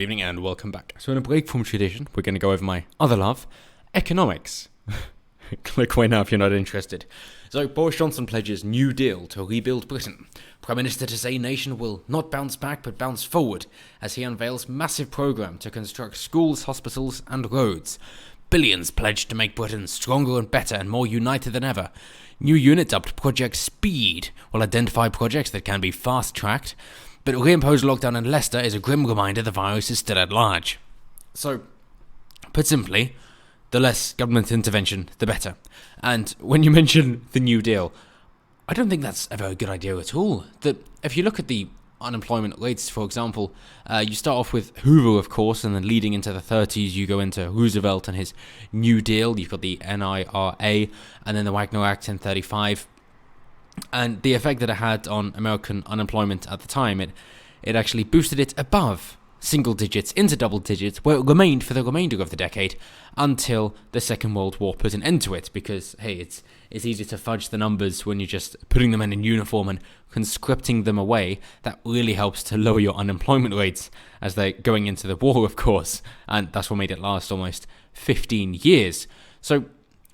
Good evening and welcome back. So in a break from tradition, we're going to go over my other love, economics. Click away now if you're not interested. So Boris Johnson pledges New Deal to rebuild Britain. Prime Minister to say nation will not bounce back but bounce forward as he unveils massive programme to construct schools, hospitals and roads. Billions pledged to make Britain stronger and better and more united than ever. New unit dubbed Project Speed will identify projects that can be fast-tracked. But reimposed lockdown in Leicester is a grim reminder the virus is still at large. So, put simply, the less government intervention, the better. And when you mention the New Deal, I don't think that's a very good idea at all. That if you look at the unemployment rates, for example, you start off with Hoover, of course, and then leading into the 30s, you go into Roosevelt and his New Deal. You've got the NIRA, and then the Wagner Act in 35. And the effect that it had on American unemployment at the time, it actually boosted it above single digits into double digits, where it remained for the remainder of the decade until the Second World War put an end to it. Because hey, it's easy to fudge the numbers when you're just putting them in uniform and conscripting them away. That really helps to lower your unemployment rates as they're going into the war, of course, and that's what made it last almost 15 years. So,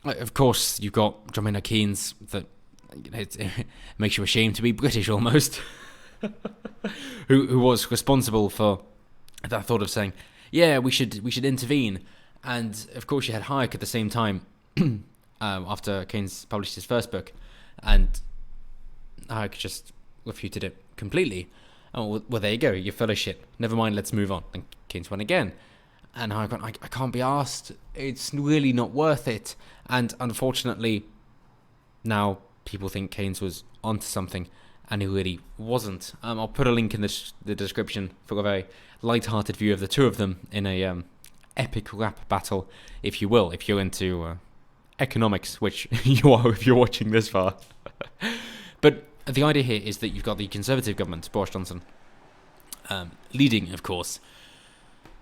of course, you've got John Maynard Keynes that. It makes you ashamed to be British almost, who was responsible for that thought of saying, yeah, we should intervene. And of course you had Hayek at the same time after Keynes published his first book, and Hayek just refuted it completely. Oh, well, there you go, you're full of shit. Never mind, let's move on. And Keynes went again. And Hayek went, I can't be asked. It's really not worth it. And unfortunately, now people think Keynes was onto something, and he really wasn't. I'll put a link in the description for a very light-hearted view of the two of them in a epic rap battle, if you will, if you're into economics, which you are if you're watching this far. But the idea here is that you've got the Conservative government, Boris Johnson, leading, of course,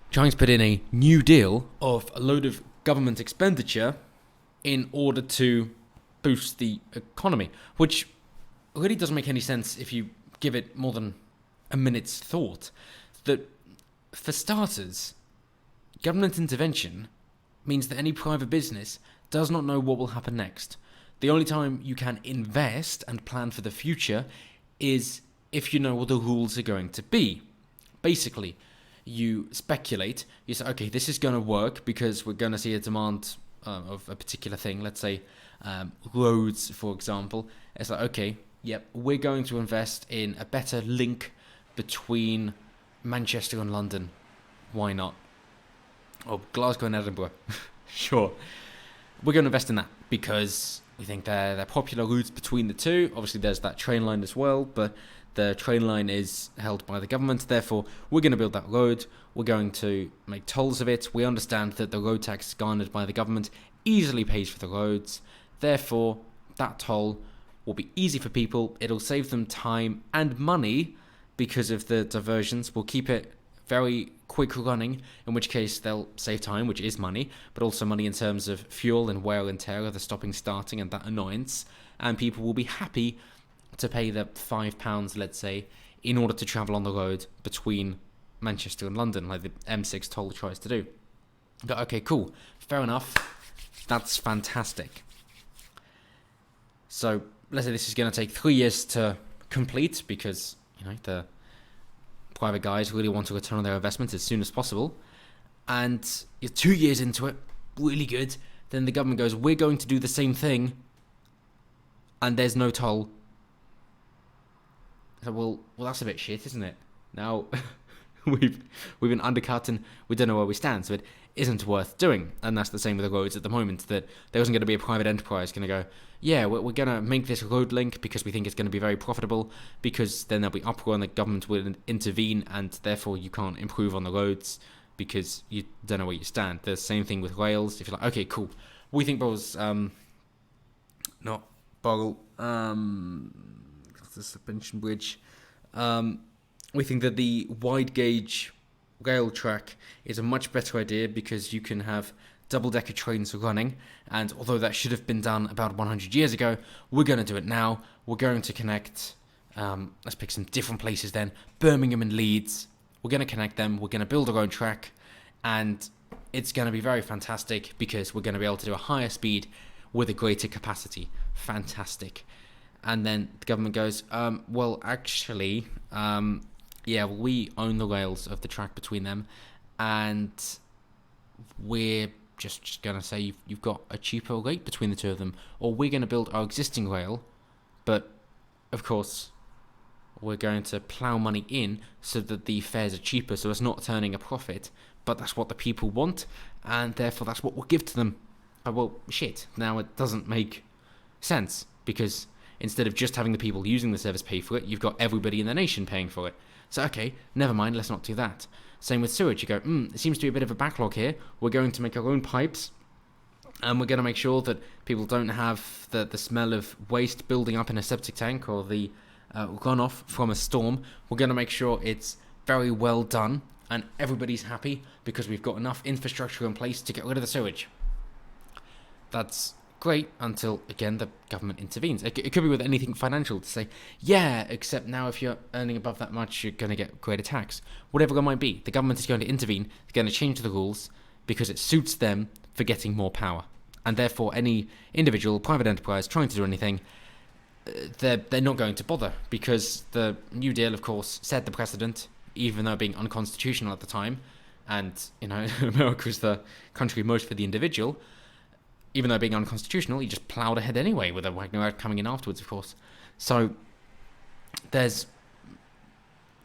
trying to put in a new deal of a load of government expenditure in order to boost the economy, which really doesn't make any sense if you give it more than a minute's thought. That, for starters, government intervention means that any private business does not know what will happen next. The only time you can invest and plan for the future is if you know what the rules are going to be. Basically, you speculate, you say, okay, this is going to work because we're going to see a demand of a particular thing, let's say roads, for example. It's like, okay, yep, we're going to invest in a better link between Manchester and London. Why not? Oh, Glasgow and Edinburgh. Sure. We're going to invest in that because we think they're popular routes between the two. Obviously, there's that train line as well, but the train line is held by the government. Therefore, we're going to build that road. We're going to make tolls of it. We understand that the road tax garnered by the government easily pays for the roads. Therefore, that toll will be easy for people. It'll save them time and money because of the diversions. We'll keep it very quick running, in which case they'll save time, which is money, but also money in terms of fuel and wear and tear of the stopping, starting, and that annoyance. And people will be happy to pay the £5, let's say, in order to travel on the road between Manchester and London, like the M6 toll tries to do. But okay, cool. Fair enough. That's fantastic. So let's say this is going to take 3 years to complete because, the private guys really want to return on their investment as soon as possible. And you're 2 years into it, really good. Then the government goes, we're going to do the same thing, and there's no toll. So, well, that's a bit shit, isn't it? Now, we've been undercut and we don't know where we stand, so it isn't worth doing. And that's the same with the roads at the moment, that there isn't going to be a private enterprise going to go, yeah, we're going to make this road link because we think it's going to be very profitable, because then there'll be uproar and the government will intervene, and therefore you can't improve on the roads because you don't know where you stand. The same thing with rails. If you're like, okay, cool, we think Boris, not Bogle, the suspension bridge, we think that the wide gauge rail track is a much better idea because you can have double-decker trains running, and although that should have been done about 100 years ago, we're going to do it now. We're going to connect, let's pick some different places then, Birmingham and Leeds we're going to connect them, we're going to build our own track, and it's going to be very fantastic because we're going to be able to do a higher speed with a greater capacity. Fantastic. And then the government goes, well, actually, we own the rails of the track between them, and we're just going to say you've got a cheaper rate between the two of them, or we're going to build our existing rail, but of course we're going to plough money in so that the fares are cheaper, so it's not turning a profit, but that's what the people want, and therefore that's what we'll give to them. Well, shit, now it doesn't make sense, because instead of just having the people using the service pay for it, you've got everybody in the nation paying for it. So, okay, never mind, let's not do that. Same with sewage. You go, it seems to be a bit of a backlog here. We're going to make our own pipes, and we're going to make sure that people don't have the smell of waste building up in a septic tank or the runoff from a storm. We're going to make sure it's very well done, and everybody's happy because we've got enough infrastructure in place to get rid of the sewage. That's great until, again, the government intervenes. It could be with anything financial to say, yeah, except now if you're earning above that much, you're going to get greater tax. Whatever it might be, the government is going to intervene. They're going to change the rules because it suits them for getting more power. And therefore, any individual, private enterprise trying to do anything, they're not going to bother, because the New Deal, of course, set the precedent, even though being unconstitutional at the time. And, America is the country most for the individual. Even though being unconstitutional, he just ploughed ahead anyway, with a Wagner Act coming in afterwards, of course. So there's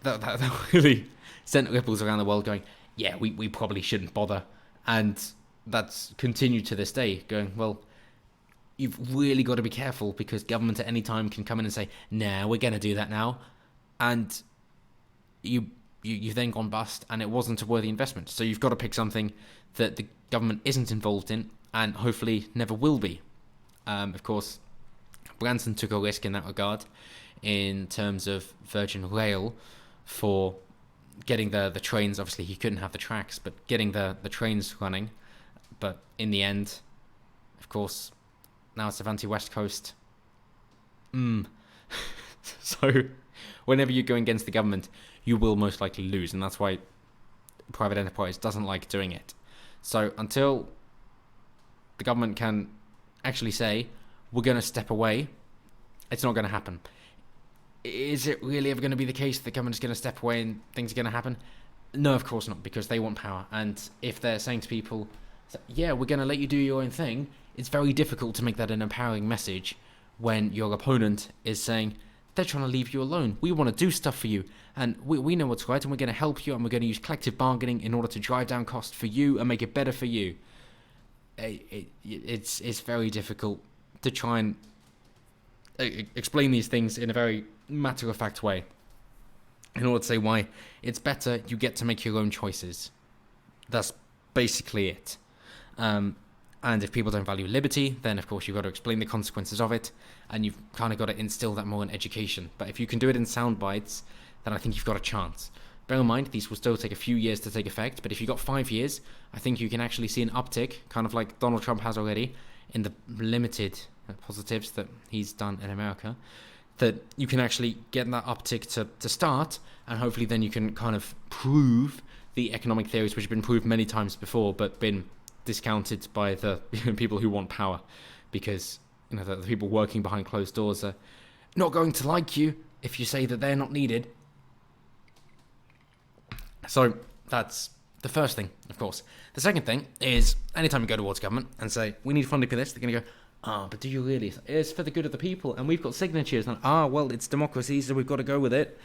that really sent ripples around the world going, yeah, we probably shouldn't bother. And that's continued to this day, going, well, you've really got to be careful, because government at any time can come in and say, nah, we're going to do that now. And you've then gone bust, and it wasn't a worthy investment. So you've got to pick something that the government isn't involved in, and hopefully never will be. Of course, Branson took a risk in that regard in terms of Virgin Rail for getting the trains. Obviously, he couldn't have the tracks, but getting the trains running. But in the end, of course, now it's Avanti West Coast. So whenever you're going against the government, you will most likely lose, and that's why private enterprise doesn't like doing it. So until the government can actually say, we're going to step away, it's not going to happen. Is it really ever going to be the case that the government is going to step away and things are going to happen? No, of course not, because they want power. And if they're saying to people, yeah, we're going to let you do your own thing, it's very difficult to make that an empowering message when your opponent is saying, they're trying to leave you alone. We want to do stuff for you, and we know what's right, and we're going to help you, and we're going to use collective bargaining in order to drive down costs for you and make it better for you. It's very difficult to try and explain these things in a very matter-of-fact way in order to say why it's better you get to make your own choices. That's basically it. And if people don't value liberty, then of course you've got to explain the consequences of it, and you've kind of got to instill that more in education. But if you can do it in sound bites, then I think you've got a chance. Bear in mind, these will still take a few years to take effect, but if you've got 5 years, I think you can actually see an uptick, kind of like Donald Trump has already, in the limited positives that he's done in America, that you can actually get that uptick to start, and hopefully then you can kind of prove the economic theories which have been proved many times before, but been discounted by the people who want power, because the people working behind closed doors are not going to like you if you say that they're not needed. So that's the first thing, of course. The second thing is, anytime you go towards government and say, we need funding for this, they're going to go, but do you really? It's for the good of the people, and we've got signatures, and well, it's democracy, so we've got to go with it.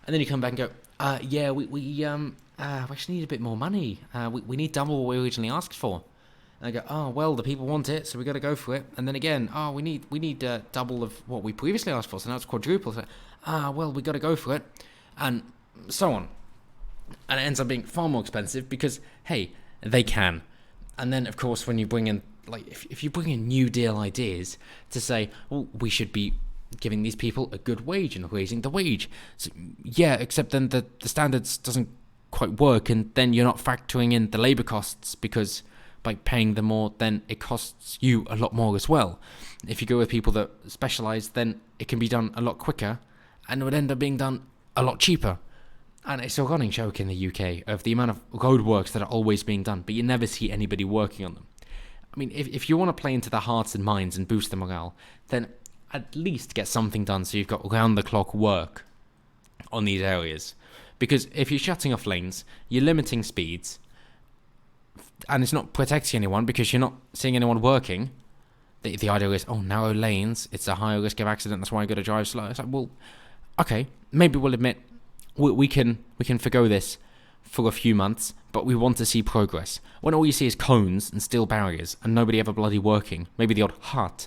And then you come back and go, we actually need a bit more money. We need double what we originally asked for. And I go, well, the people want it, so we got to go for it. And then again, we need double of what we previously asked for, so now it's quadruple. So, well, we got to go for it, and so on. And it ends up being far more expensive because, hey, they can. And then, of course, when you bring in, if you bring in New Deal ideas to say, well, we should be giving these people a good wage and raising the wage. So, yeah, except then the standards doesn't quite work, and then you're not factoring in the labour costs, because by paying them more, then it costs you a lot more as well. If you go with people that specialise, then it can be done a lot quicker, and it would end up being done a lot cheaper. And it's a running joke in the UK of the amount of roadworks that are always being done, but you never see anybody working on them. I mean, if you want to play into the hearts and minds and boost the morale, then at least get something done so you've got round-the-clock work on these areas. Because if you're shutting off lanes, you're limiting speeds, and it's not protecting anyone because you're not seeing anyone working. The idea is, narrow lanes, it's a higher risk of accident, that's why I got to drive slow. It's like, well, okay, maybe we'll admit we can forgo this for a few months, but we want to see progress. When all you see is cones and steel barriers and nobody ever bloody working, maybe the odd hut,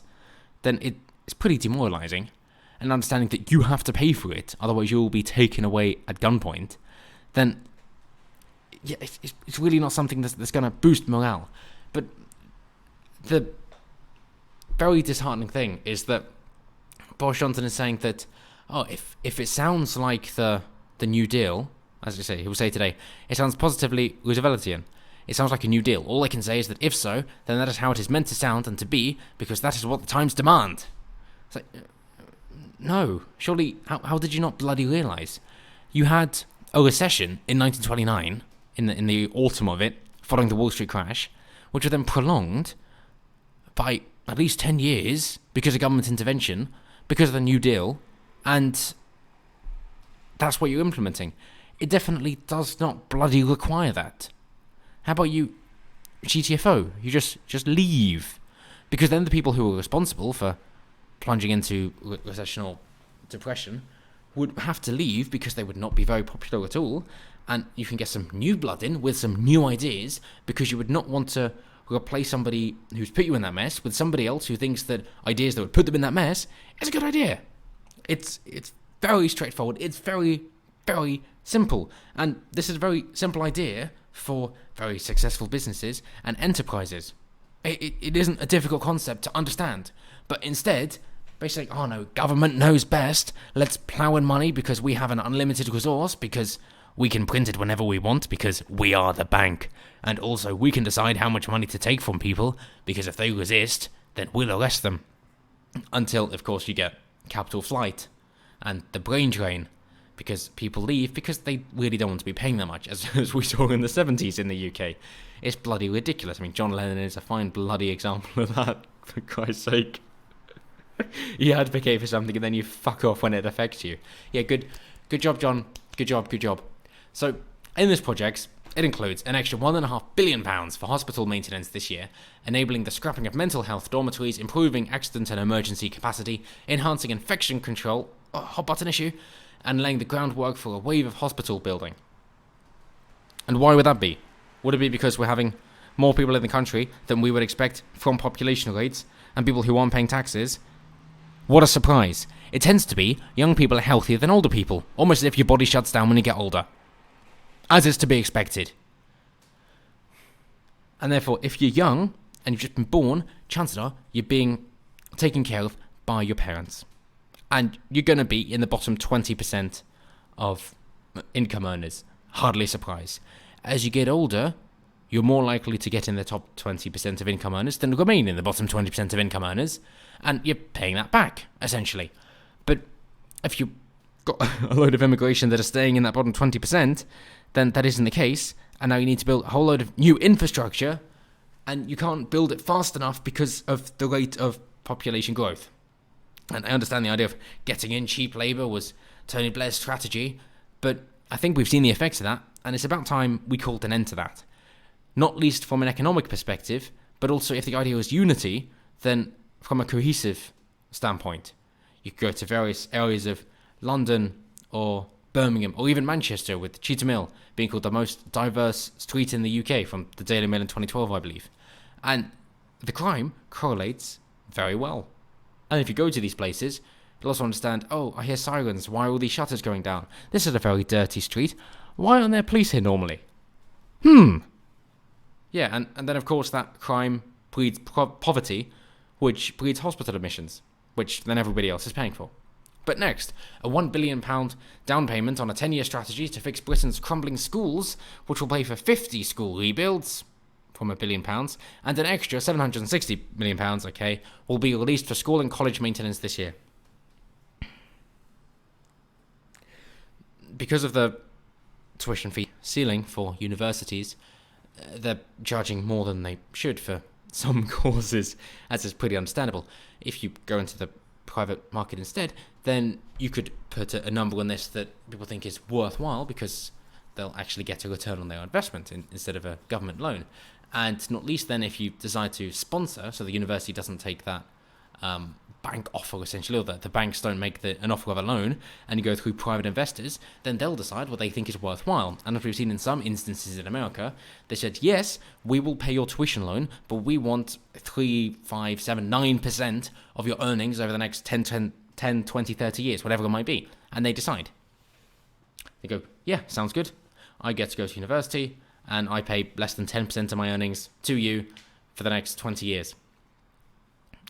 then it's pretty demoralising. And understanding that you have to pay for it, otherwise you'll be taken away at gunpoint, then yeah, it's really not something that's going to boost morale. But the very disheartening thing is that Boris Johnson is saying that, if it sounds like the New Deal, as you say, he will say today, it sounds positively Rooseveltian. It sounds like a New Deal. All I can say is that if so, then that is how it is meant to sound and to be, because that is what the times demand. It's like, no, surely, how did you not bloody realise? You had a recession in 1929, in the autumn of it, following the Wall Street crash, which was then prolonged by at least 10 years because of government intervention, because of the New Deal, and that's what you're implementing. It definitely does not bloody require that. How about you, GTFO? You just leave. Because then the people who are responsible for plunging into recession or depression would have to leave because they would not be very popular at all, and you can get some new blood in with some new ideas because you would not want to replace somebody who's put you in that mess with somebody else who thinks that ideas that would put them in that mess is a good idea. It's very straightforward. It's very, very simple. And this is a very simple idea for very successful businesses and enterprises. It isn't a difficult concept to understand. But instead, basically, government knows best. Let's plow in money because we have an unlimited resource, because we can print it whenever we want, because we are the bank. And also, we can decide how much money to take from people, because if they resist, then we'll arrest them. Until, of course, you get capital flight and the brain drain, because people leave because they really don't want to be paying that much, as we saw in the 70s in the UK. It's bloody ridiculous. I mean, John Lennon is a fine bloody example of that, for Christ's sake. You advocate for something and then you fuck off when it affects you. Yeah, good job, John. Good job. So, in this project, it includes an extra £1.5 billion for hospital maintenance this year, enabling the scrapping of mental health dormitories, improving accident and emergency capacity, enhancing infection control, a hot button issue, and laying the groundwork for a wave of hospital building. And why would that be? Would it be because we're having more people in the country than we would expect from population rates, and people who aren't paying taxes? What a surprise. It tends to be young people are healthier than older people, almost as if your body shuts down when you get older. As is to be expected. And therefore, if you're young and you've just been born, chances are you're being taken care of by your parents. And you're going to be in the bottom 20% of income earners. Hardly a surprise. As you get older, you're more likely to get in the top 20% of income earners than remain in the bottom 20% of income earners, and you're paying that back, essentially. But if you've got a load of immigration that are staying in that bottom 20%, then that isn't the case, and now you need to build a whole load of new infrastructure, and you can't build it fast enough because of the rate of population growth. And I understand the idea of getting in cheap labour was Tony Blair's strategy, but I think we've seen the effects of that, and it's about time we called an end to that. Not least from an economic perspective, but also if the idea was unity, then from a cohesive standpoint. You could go to various areas of London or Birmingham or even Manchester, with Cheetham Hill being called the most diverse street in the UK from the Daily Mail in 2012, I believe. And the crime correlates very well. And if you go to these places, you'll also understand, I hear sirens, why are all these shutters going down? This is a very dirty street. Why aren't there police here normally? Yeah, and then of course that crime breeds poverty, which breeds hospital admissions, which then everybody else is paying for. But next, a £1 billion down payment on a 10-year strategy to fix Britain's crumbling schools, which will pay for 50 school rebuilds from £1 billion, and an extra £760 million, will be released for school and college maintenance this year. Because of the tuition fee ceiling for universities, they're charging more than they should for some courses, as is pretty understandable. If you go into the private market instead, then you could put a number on this that people think is worthwhile because they'll actually get a return on their investment instead of a government loan. And not least then, if you decide to sponsor, so the university doesn't take that bank offer essentially, or the banks don't make an offer of a loan, and you go through private investors, then they'll decide what they think is worthwhile. And as we've seen in some instances in America, they said, yes, we will pay your tuition loan, but we want 3, 5, 7, 9% of your earnings over the next 10, 20, 30 years, whatever it might be. And they decide. They go, yeah, sounds good. I get to go to university, and I pay less than 10% of my earnings to you for the next 20 years.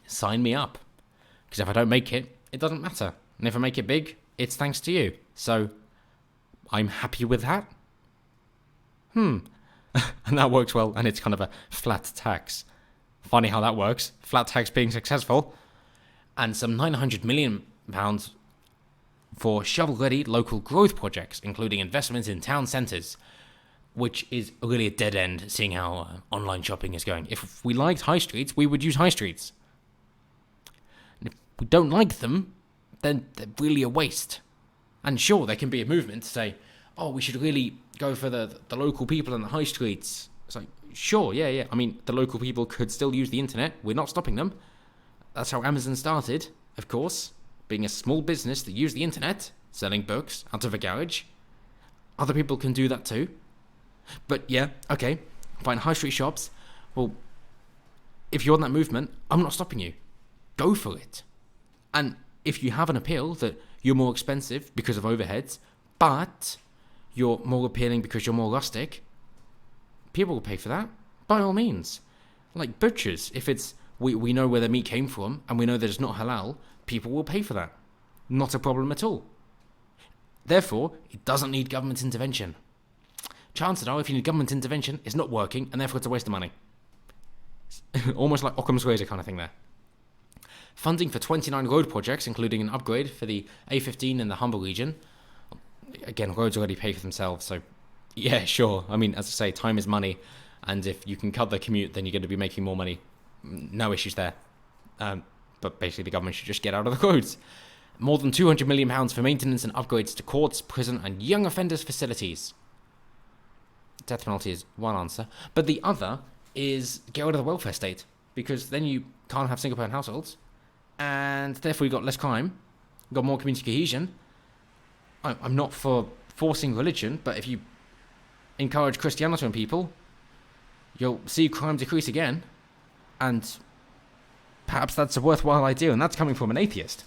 Sign me up. Because if I don't make it, it doesn't matter. And if I make it big, it's thanks to you. So, I'm happy with that. And that works well, and it's kind of a flat tax. Funny how that works. Flat tax being successful. And some £900 million for shovel-ready local growth projects, including investments in town centres, which is really a dead end, seeing how online shopping is going. If we liked high streets, we would use high streets. If we don't like them, then they're really a waste. And sure, there can be a movement to say, oh, we should really go for the local people in the high streets. It's like, sure, yeah. I mean, the local people could still use the internet. We're not stopping them. That's how Amazon started, of course, being a small business that used the internet, selling books out of a garage. Other people can do that too. But yeah, okay, fine, high street shops. Well, if you're on that movement, I'm not stopping you. Go for it. And if you have an appeal that you're more expensive because of overheads, but you're more appealing because you're more rustic, people will pay for that, by all means. Like butchers, if it's, we know where the meat came from, and we know that it's not halal, people will pay for that. Not a problem at all. Therefore, it doesn't need government intervention. Chances are, if you need government intervention, it's not working, and therefore it's a waste of money. Almost like Occam's razor kind of thing there. Funding for 29 road projects, including an upgrade for the A15 in the Humber region. Again, roads already pay for themselves, so yeah, sure. I mean, as I say, time is money, and if you can cut the commute, then you're going to be making more money. No issues there. But basically, the government should just get out of the roads. More than £200 million for maintenance and upgrades to courts, prison, and young offenders facilities. Death penalty is one answer, but the other is get rid of the welfare state, because then you can't have single parent households, and therefore you've got less crime, you've got more community cohesion. I'm not for forcing religion, but if you encourage Christianity on people, you'll see crime decrease again, and perhaps that's a worthwhile idea, and that's coming from an atheist.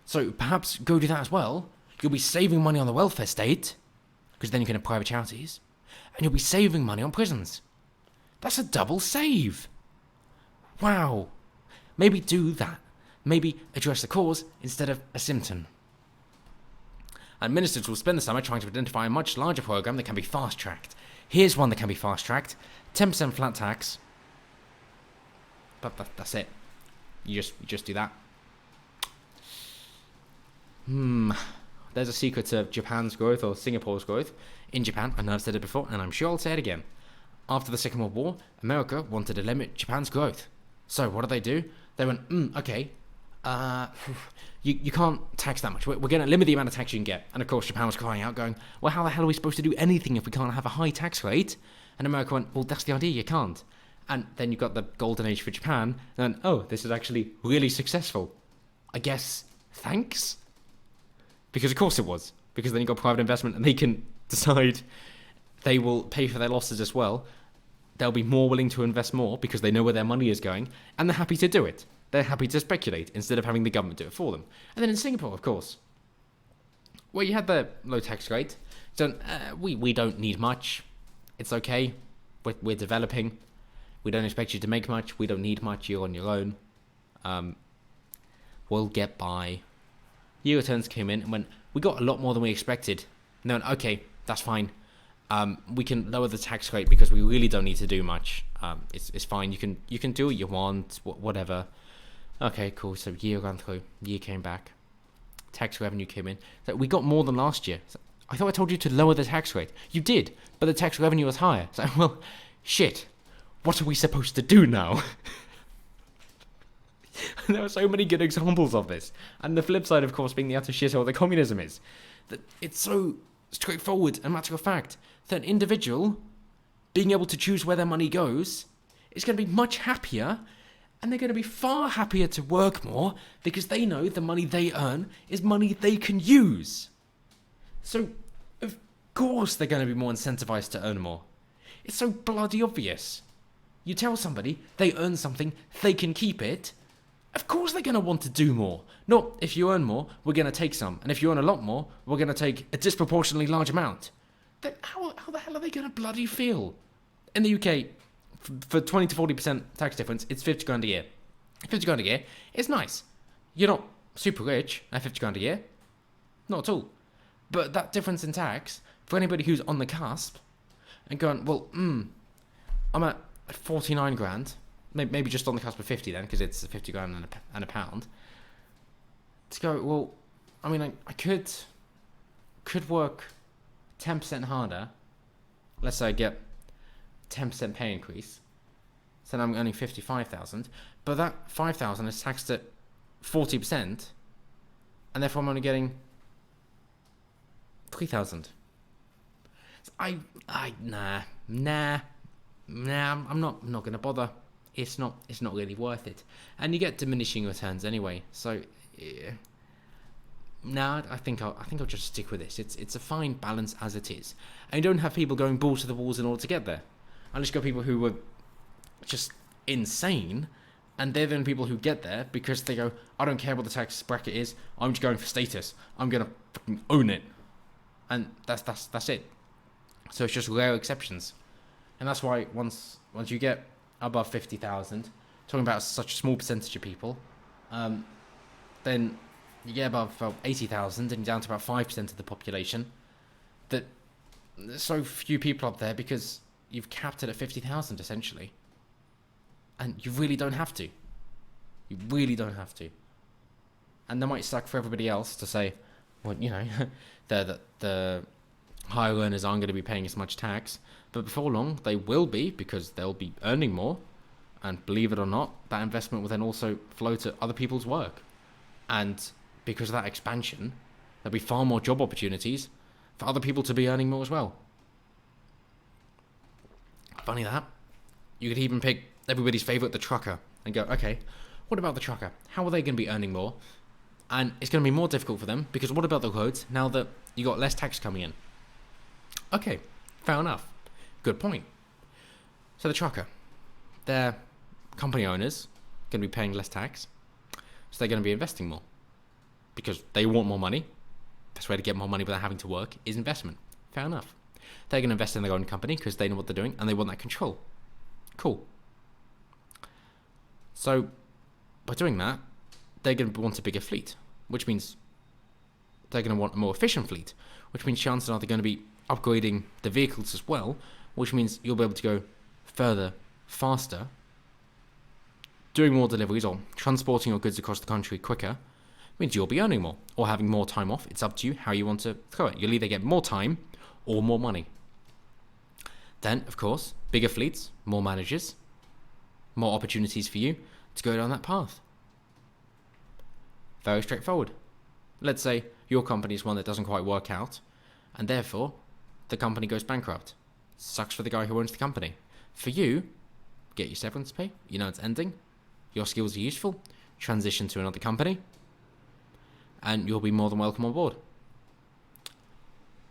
So perhaps go do that as well. You'll be saving money on the welfare state, because then you can have private charities, and you'll be saving money on prisons. That's a double save. Wow. Maybe do that. Maybe address the cause instead of a symptom. And ministers will spend the summer trying to identify a much larger program that can be fast-tracked. Here's one that can be fast-tracked. 10% flat tax. But that's it. You just do that. There's a secret to Japan's growth, or Singapore's growth. In Japan, I know I've said it before, and I'm sure I'll say it again. After the Second World War, America wanted to limit Japan's growth. So what do? They went, okay, you can't tax that much. We're going to limit the amount of tax you can get. And of course, Japan was crying out, going, well, how the hell are we supposed to do anything if we can't have a high tax rate? And America went, well, that's the idea, you can't. And then you've got the golden age for Japan, and this is actually really successful. I guess, thanks? Because of course it was. Because then you've got private investment, and they can decide they will pay for their losses as well. They'll be more willing to invest more because they know where their money is going, and they're happy to do it. They're happy to speculate instead of having the government do it for them. And then in Singapore, of course, where you had the low tax rate, we don't need much. It's okay. We're developing. We don't expect you to make much. We don't need much. You're on your own. We'll get by. Year returns came in and went, we got a lot more than we expected. No, okay, that's fine. We can lower the tax rate because we really don't need to do much. It's fine. You can do what you want, whatever. Okay, cool. So year ran through. Year came back. Tax revenue came in. So we got more than last year. So, I thought I told you to lower the tax rate. You did, but the tax revenue was higher. So, well, shit. What are we supposed to do now? There are so many good examples of this. And the flip side, of course, being the utter shithole that communism is. That it's so straightforward and matter of fact that an individual being able to choose where their money goes is going to be much happier, and they're going to be far happier to work more because they know the money they earn is money they can use. So, of course they're going to be more incentivized to earn more. It's so bloody obvious. You tell somebody they earn something, they can keep it, of course they're going to want to do more. Not, if you earn more, we're going to take some. And if you earn a lot more, we're going to take a disproportionately large amount. Then how the hell are they going to bloody feel? In the UK, for 20 to 40% tax difference, it's 50 grand a year. 50 grand a year is nice. You're not super rich at 50 grand a year. Not at all. But that difference in tax, for anybody who's on the cusp, and going, well, I'm at 49 grand, maybe just on the cusp of 50 then, because it's 50 grand and a pound, to go, well, I mean, I could work 10% harder. Let's say I get 10% pay increase. So now I'm earning 55,000, but that 5,000 is taxed at 40%, and therefore I'm only getting 3,000. So nah, I'm not gonna bother. It's not really worth it, and you get diminishing returns anyway. So, yeah. Nah, I think I'll just stick with this. It's a fine balance as it is, and you don't have people going balls to the walls in order to get there. Unless you got people who were just insane, and they're the only people who get there because they go, I don't care what the tax bracket is. I'm just going for status. I'm gonna fucking own it, and that's it. So it's just rare exceptions, and that's why once you get above 50,000, talking about such a small percentage of people, then you get above 80,000 and you're down to about 5% of the population. That there's so few people up there because you've capped it at 50,000 essentially, and you really don't have to. You really don't have to. And that might suck for everybody else to say, well, you know, the higher earners aren't going to be paying as much tax, but before long they will be, because they'll be earning more, and believe it or not, that investment will then also flow to other people's work, and because of that expansion, there'll be far more job opportunities for other people to be earning more as well. Funny that. You could even pick everybody's favourite, the trucker, and go, okay, what about the trucker? How are they going to be earning more? And it's going to be more difficult for them, because what about the roads now that you got less tax coming in? Okay, fair enough. Good point. So the trucker, their company owners going to be paying less tax, so they're going to be investing more, because they want more money. Best way to get more money without having to work is investment. Fair enough. They're going to invest in their own company because they know what they're doing and they want that control. Cool. So by doing that, they're going to want a bigger fleet, which means they're going to want a more efficient fleet, which means chances are they're going to be upgrading the vehicles as well, which means you'll be able to go further, faster, doing more deliveries or transporting your goods across the country quicker. Means you'll be earning more or having more time off. It's up to you how you want to throw it. You'll either get more time or more money. Then, of course, bigger fleets, more managers, more opportunities for you to go down that path. Very straightforward. Let's say your company is one that doesn't quite work out, and therefore the company goes bankrupt. Sucks for the guy who owns the company. For you, get your severance pay, you know it's ending, your skills are useful, transition to another company, and you'll be more than welcome on board.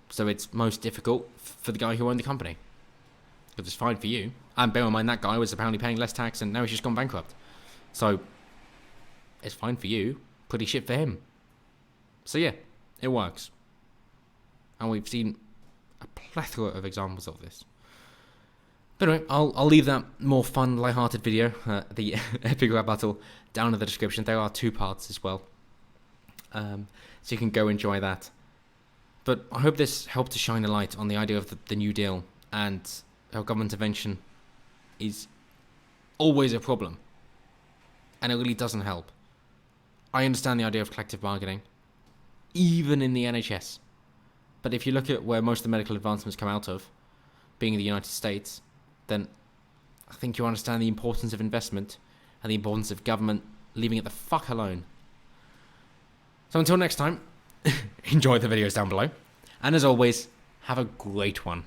So it's most difficult for the guy who owned the company, because it's fine for you. And bear in mind, that guy was apparently paying less tax and now he's just gone bankrupt. So it's fine for you, pretty shit for him. So yeah, it works. And we've seen a plethora of examples of this. But anyway, I'll leave that more fun, light-hearted video, the epic rap battle, down in the description. There are 2 parts as well. So you can go enjoy that. But I hope this helped to shine a light on the idea of the New Deal and how government intervention is always a problem. And it really doesn't help. I understand the idea of collective bargaining, even in the NHS. But if you look at where most of the medical advancements come out of, being the United States, then I think you understand the importance of investment and the importance of government leaving it the fuck alone. So until next time, enjoy the videos down below. And as always, have a great one.